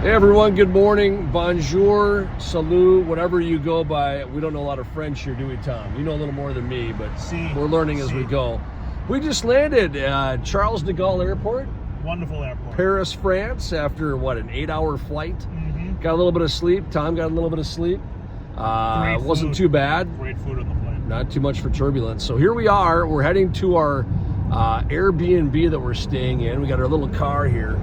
Hey everyone, good morning, bonjour, salut, whatever you go by. We don't know a lot of French here, do we, Tom? You know a little more than me, but we're learning as we go. We just landed at Charles de Gaulle Airport. Wonderful airport. Paris, France, after what, an 8-hour flight? Mm-hmm. Got a little bit of sleep. Tom got a little bit of sleep. Wasn't too bad. Great food on the plane. Not too much for turbulence. So here we are. We're heading to our Airbnb that we're staying in. We got our little car here.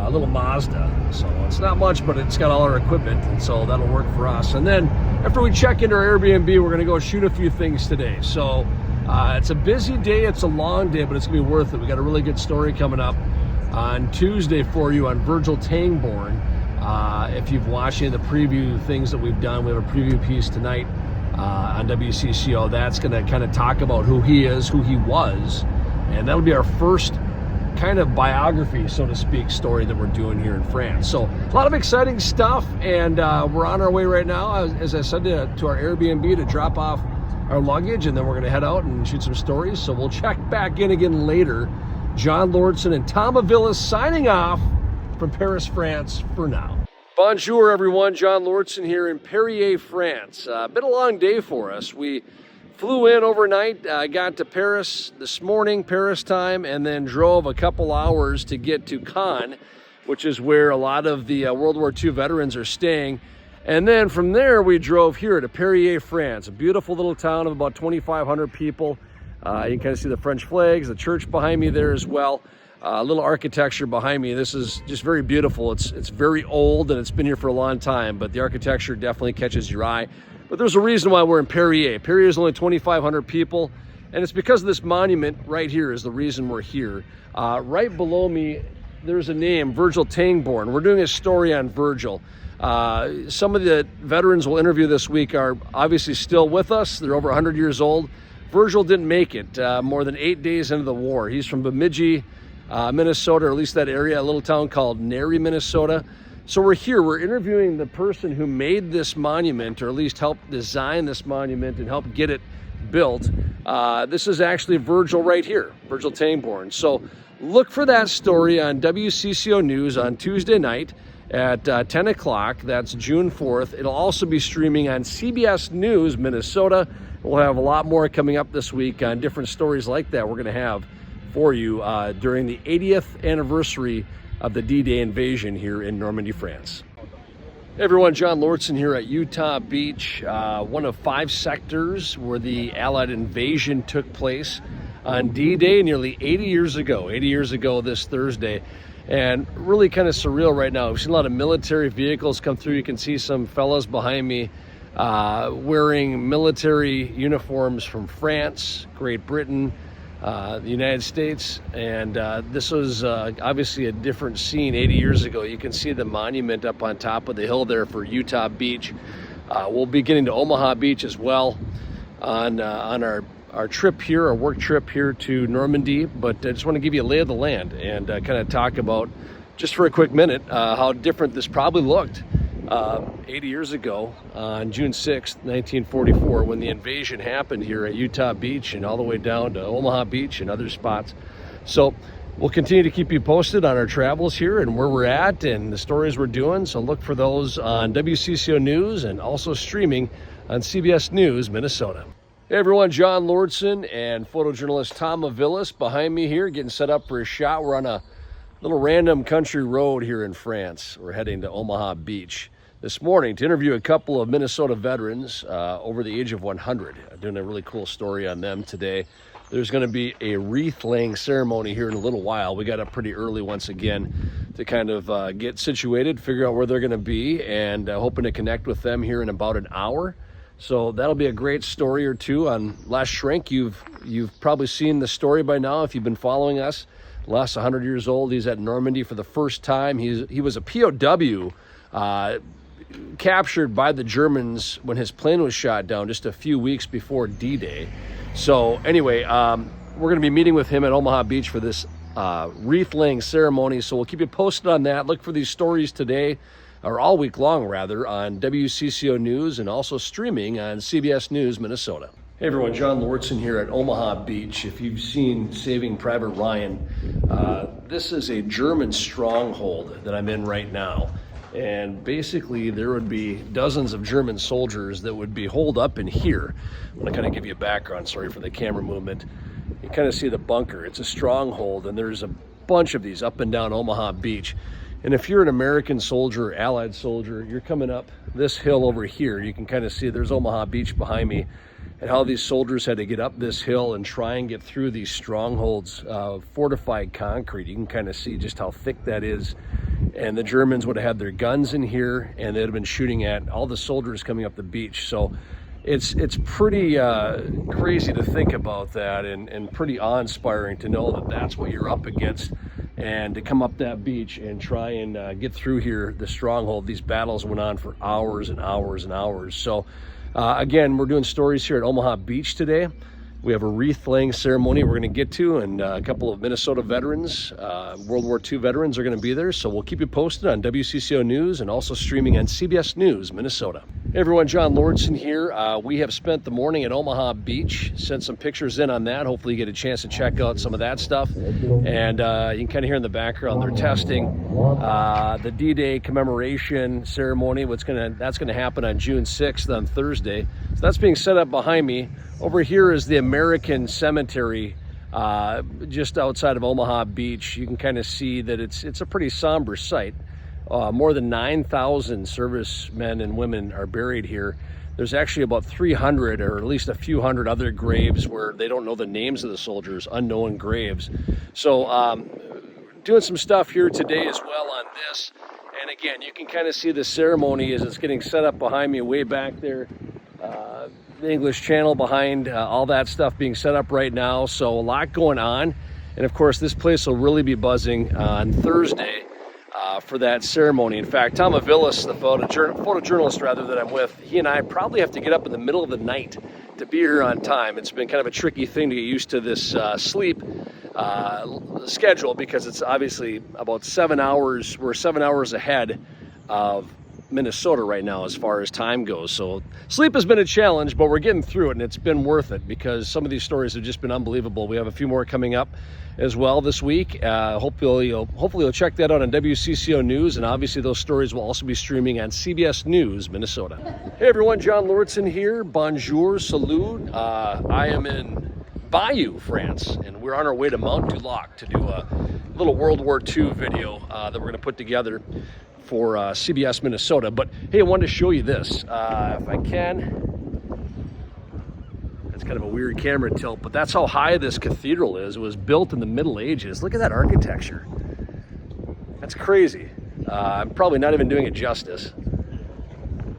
A little Mazda, so it's not much, but it's got all our equipment, and so that'll work for us. And then after we check into our Airbnb, we're going to go shoot a few things today. So it's a busy day, it's a long day, but it's going to be worth it. We got a really good story coming up on Tuesday for you on Virgil Tangborn. If you've watched any of the preview things that we've done, we have a preview piece tonight on WCCO. That's going to kind of talk about who he is, who he was, and that'll be our first kind of biography, so to speak, story that we're doing here in France. So a lot of exciting stuff, and we're on our way right now, as I said, to our Airbnb to drop off our luggage, and then we're going to head out and shoot some stories. So we'll check back in again later. John Lauritsen and Tom Aviles signing off from Paris, France for now. Bonjour, everyone. John Lauritsen here in Périers, France. Been a long day for us. We flew in overnight, got to Paris this morning, Paris time, and then drove a couple hours to get to Cannes, which is where a lot of the World War II veterans are staying. And then from there, we drove here to Périers, France, a beautiful little town of about 2,500 people. You can kind of see the French flags, the church behind me there as well. A little architecture behind me. This is just very beautiful. It's very old, and it's been here for a long time, but the architecture definitely catches your eye. But there's a reason why we're in Périers. Périers is only 2,500 people, and it's because of this monument right here is the reason we're here. Right below me, there's a name, Virgil Tangborn. We're doing a story on Virgil. Some of the veterans we'll interview this week are obviously still with us. They're over 100 years old. Virgil didn't make it more than 8 days into the war. He's from Bemidji, Minnesota, or at least that area, a little town called Nary, Minnesota. So we're here, we're interviewing the person who made this monument, or at least helped design this monument and help get it built. This is actually Virgil right here, Virgil Tangborn. So look for that story on WCCO News on Tuesday night at 10 o'clock. That's June 4th. It'll also be streaming on CBS News Minnesota. We'll have a lot more coming up this week on different stories like that we're going to have for you during the 80th anniversary of the D-Day invasion here in Normandy, France. Hey everyone, John Lauritsen here at Utah Beach, one of 5 sectors where the Allied invasion took place on D-Day nearly 80 years ago this Thursday. And really kind of surreal right now. We've seen a lot of military vehicles come through. You can see some fellas behind me wearing military uniforms from France, Great Britain, the United States, and this was obviously a different scene 80 years ago. You can see the monument up on top of the hill there for Utah Beach. We'll be getting to Omaha Beach as well on our trip here, our work trip here to Normandy, but I just want to give you a lay of the land and kind of talk about, just for a quick minute, how different this probably looked 80 years ago on June 6th, 1944, when the invasion happened here at Utah Beach and all the way down to Omaha Beach and other spots. So we'll continue to keep you posted on our travels here and where we're at and the stories we're doing. So look for those on WCCO News and also streaming on CBS News Minnesota. Hey everyone, John Lauritsen and photojournalist Tom Aviles behind me here getting set up for a shot. We're on a little random country road here in France. We're heading to Omaha Beach this morning to interview a couple of Minnesota veterans over the age of 100. I'm doing a really cool story on them today. There's going to be a wreath laying ceremony here in a little while. We got up pretty early once again to kind of get situated, figure out where they're going to be, and hoping to connect with them here in about an hour. So that'll be a great story or two on Les Shrink. You've probably seen the story by now if you've been following us. Les, 100 years old, he's at Normandy for the first time. He was a POW captured by the Germans when his plane was shot down just a few weeks before D-Day. So anyway, we're going to be meeting with him at Omaha Beach for this wreath laying ceremony. So we'll keep you posted on that. Look for these stories today, or all week long rather, on WCCO News and also streaming on CBS News Minnesota. Hey everyone, John Lauritsen here at Omaha Beach. If you've seen Saving Private Ryan, this is a German stronghold that I'm in right now. And basically there would be dozens of German soldiers that would be holed up in here. I'm gonna kind of give you a background, sorry for the camera movement. You kind of see the bunker. It's a stronghold, and there's a bunch of these up and down Omaha Beach. And if you're an American soldier, Allied soldier, you're coming up this hill over here. You can kind of see there's Omaha Beach behind me, and how these soldiers had to get up this hill and try and get through these strongholds of fortified concrete. You can kind of see just how thick that is. And the Germans would have had their guns in here, and they'd have been shooting at all the soldiers coming up the beach. So it's pretty crazy to think about that, and pretty awe-inspiring to know that that's what you're up against, and to come up that beach and try and get through here, the stronghold. These battles went on for hours and hours and hours. So again, we're doing stories here at Omaha Beach today. We have a wreath laying ceremony we're going to get to, and a couple of Minnesota veterans, World War II veterans, are going to be there. So we'll keep you posted on WCCO News and also streaming on CBS News Minnesota. Hey everyone, John Lauritsen here. We have spent the morning at Omaha Beach, sent some pictures in on that. Hopefully you get a chance to check out some of that stuff. And you can kind of hear in the background, they're testing the D-Day commemoration ceremony. That's going to happen on June 6th on Thursday. So that's being set up behind me. Over here is the American Cemetery, just outside of Omaha Beach. You can kind of see that it's a pretty somber sight. More than 9,000 servicemen and women are buried here. There's actually about 300, or at least a few hundred other graves where they don't know the names of the soldiers, unknown graves. So doing some stuff here today as well on this. And again, you can kind of see the ceremony as it's getting set up behind me way back there. The English Channel behind, all that stuff being set up right now. So a lot going on. And of course, this place will really be buzzing on Thursday for that ceremony. In fact, Tom Aviles, the photojournalist rather that I'm with, he and I probably have to get up in the middle of the night to be here on time. It's been kind of a tricky thing to get used to this sleep schedule, because it's obviously about 7 hours. We're 7 hours ahead of Minnesota right now as far as time goes. So sleep has been a challenge, but we're getting through it, and it's been worth it because some of these stories have just been unbelievable. We have a few more coming up as well this week. Hopefully you'll check that out on WCCO News, and obviously those stories will also be streaming on CBS News Minnesota. Hey everyone, John Lauritsen here. Bonjour, salut. I am in Bayeux, France, and we're on our way to Pointe du Hoc to do a little World War II video that we're going to put together for CBS Minnesota. But hey, I wanted to show you this, if I can. It's kind of a weird camera tilt, but that's how high this cathedral is. It was built in the Middle Ages. Look at that architecture. That's crazy. I'm probably not even doing it justice.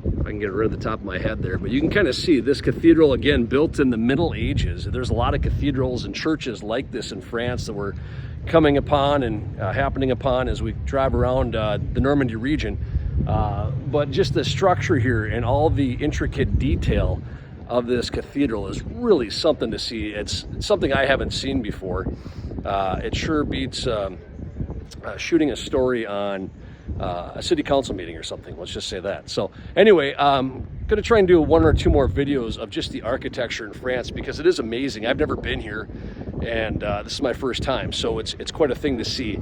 If I can get rid of the top of my head there, but you can kind of see this cathedral, again, built in the Middle Ages. There's a lot of cathedrals and churches like this in France that we're coming upon and happening upon as we drive around the Normandy region. But just the structure here and all the intricate detail of this cathedral is really something to see. It's something I haven't seen before. It sure beats shooting a story on a city council meeting or something, let's just say that. So anyway, gonna try and do one or two more videos of just the architecture in France, because it is amazing. I've never been here, and this is my first time, so it's quite a thing to see.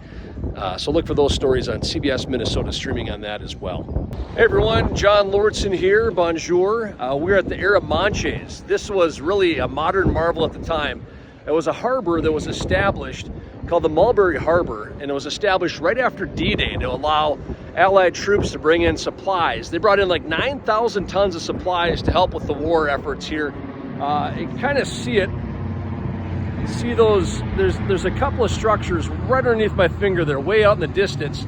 So look for those stories on CBS Minnesota, streaming on that as well. Hey everyone, John Lauritsen here, bonjour. We're at the Arromanches. This was really a modern marvel at the time. It was a harbor that was established called the Mulberry Harbor, and it was established right after D-Day to allow Allied troops to bring in supplies. They brought in like 9,000 tons of supplies to help with the war efforts here. You can kind of see it. See those, there's a couple of structures right underneath my finger there, way out in the distance.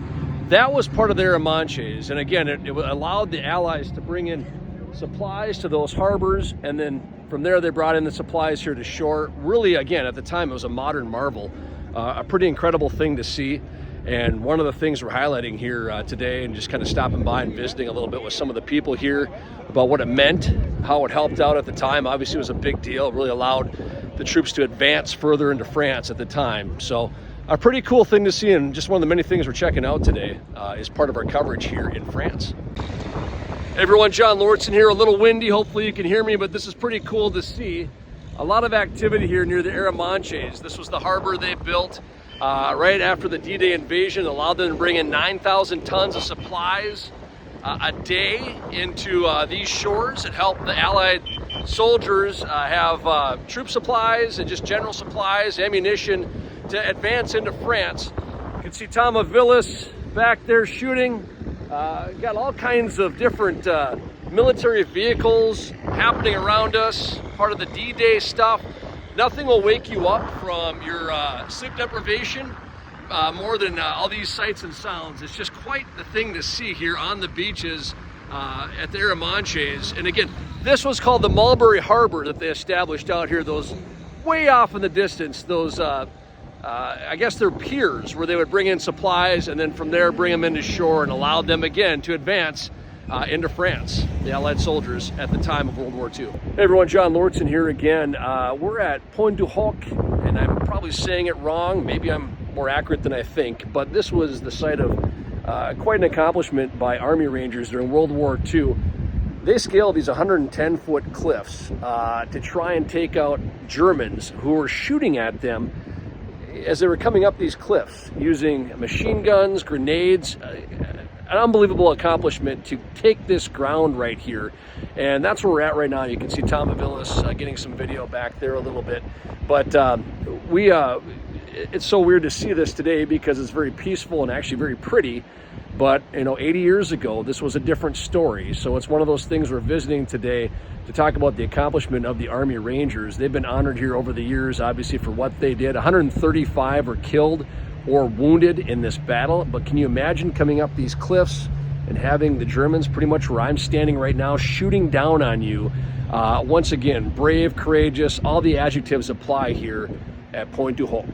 That was part of the Arromanches, and again, it allowed the Allies to bring in supplies to those harbors, and then from there they brought in the supplies here to shore. Really, again, at the time it was a modern marvel. A pretty incredible thing to see, and one of the things we're highlighting here today, and just kind of stopping by and visiting a little bit with some of the people here about what it meant, how it helped out at the time. Obviously it was a big deal. It really allowed the troops to advance further into France at the time. So a pretty cool thing to see, and just one of the many things we're checking out today is part of our coverage here in France. Hey everyone, John Lauritsen here. A little windy, hopefully you can hear me, but this is pretty cool to see. A lot of activity here near the Arromanches. This was the harbor they built right after the D-Day invasion, allowed them to bring in 9,000 tons of supplies a day into these shores. It helped the Allied soldiers have troop supplies and just general supplies, ammunition to advance into France. You can see Tom Aviles back there shooting. Got all kinds of different military vehicles happening around us, part of the D-Day stuff. Nothing will wake you up from your sleep deprivation more than all these sights and sounds. It's just quite the thing to see here on the beaches at the Arromanches. And again, this was called the Mulberry Harbor that they established out here, those way off in the distance, those I guess they're piers where they would bring in supplies and then from there bring them into shore and allow them again to advance into France, the Allied soldiers at the time of World War II. Hey everyone, John Lauritsen here again. We're at Pointe du Hoc, and I'm probably saying it wrong. Maybe I'm more accurate than I think, but this was the site of quite an accomplishment by Army Rangers during World War II. They scaled these 110-foot cliffs to try and take out Germans who were shooting at them as they were coming up these cliffs using machine guns, grenades. An unbelievable accomplishment to take this ground right here, and that's where we're at right now. You can see Tom Aviles getting some video back there a little bit, but it's so weird to see this today because it's very peaceful and actually very pretty. But you know, 80 years ago, this was a different story. So it's one of those things we're visiting today to talk about the accomplishment of the Army Rangers. They've been honored here over the years, obviously, for what they did. 135 were killed or wounded in this battle. But can you imagine coming up these cliffs and having the Germans pretty much where I'm standing right now shooting down on you? Once again, brave, courageous, all the adjectives apply here at Pointe du Hoc.